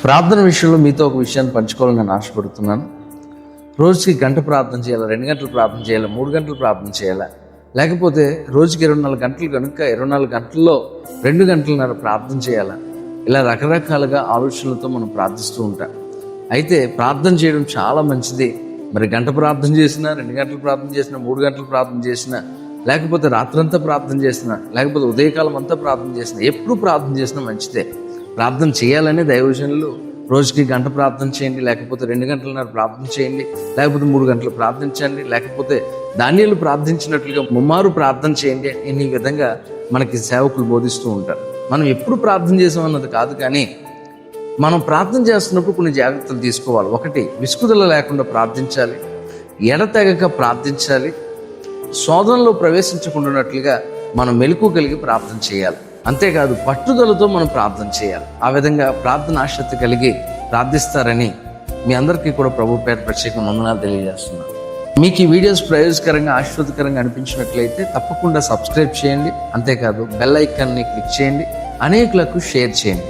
ప్రార్థన విషయంలో మీతో ఒక విషయాన్ని పంచుకోవాలని నేను ఆశపడుతున్నాను. రోజుకి గంట ప్రార్థన చేయాలా, 2 గంటలు ప్రార్థన చేయాలా, 3 గంటలు ప్రార్థన చేయాలా, లేకపోతే రోజుకి 24 గంటలు కనుక 24 గంటల్లో 2 గంటలన్నర ప్రార్థన చేయాలా, ఇలా రకరకాలుగా ఆలోచనలతో మనం ప్రార్థిస్తూ ఉంటాం. అయితే ప్రార్థన చేయడం చాలా మంచిది. మరి గంట ప్రార్థన చేసినా, 2 గంటలు ప్రార్థన చేసినా, 3 గంటలు ప్రార్థన చేసినా, లేకపోతే రాత్రంతా ప్రార్థన చేసినా, లేకపోతే ఉదయకాలం అంతా ప్రార్థన చేసినా, ఎప్పుడు ప్రార్థన చేసినా మంచిదే. ప్రార్థన చేయాలనే దైవజనులు రోజుకి గంట ప్రార్థన చేయండి, లేకపోతే 2 గంటలన్నర ప్రార్థన చేయండి, లేకపోతే 3 గంటలు ప్రార్థించండి, లేకపోతే దానియేలు ప్రార్థించినట్లుగా ముమ్మారు ప్రార్థన చేయండి అని ఈ విధంగా మనకి సేవకులు బోధిస్తూ ఉంటారు. మనం ఎప్పుడు ప్రార్థన చేసామన్నది కాదు, కానీ మనం ప్రార్థన చేస్తున్నప్పుడు కొన్ని జాగ్రత్తలు తీసుకోవాలి. ఒకటి, విసుగుదల లేకుండా ప్రార్థించాలి, ఎడతెగక ప్రార్థించాలి, శోధనలో ప్రవేశించకుండానట్లుగా మనం మెలకువ కలిగి ప్రార్థన చేయాలి. అంతేకాదు పట్టుదలతో మనం ప్రార్థన చేయాలి. ఆ విధంగా ప్రార్థన ఆసక్తి కలిగి ప్రార్థిస్తారని మీ అందరికీ కూడా ప్రభు పేర ప్రత్యేక వందనాలు తెలియజేస్తున్నాను. మీకు ఈ వీడియోస్ ప్రయోజకరంగా ఆశీర్వాదకరంగా అనిపించినట్లయితే తప్పకుండా సబ్స్క్రైబ్ చేయండి. అంతేకాదు బెల్ ఐకాన్ని క్లిక్ చేయండి, అనేకులకు షేర్ చేయండి.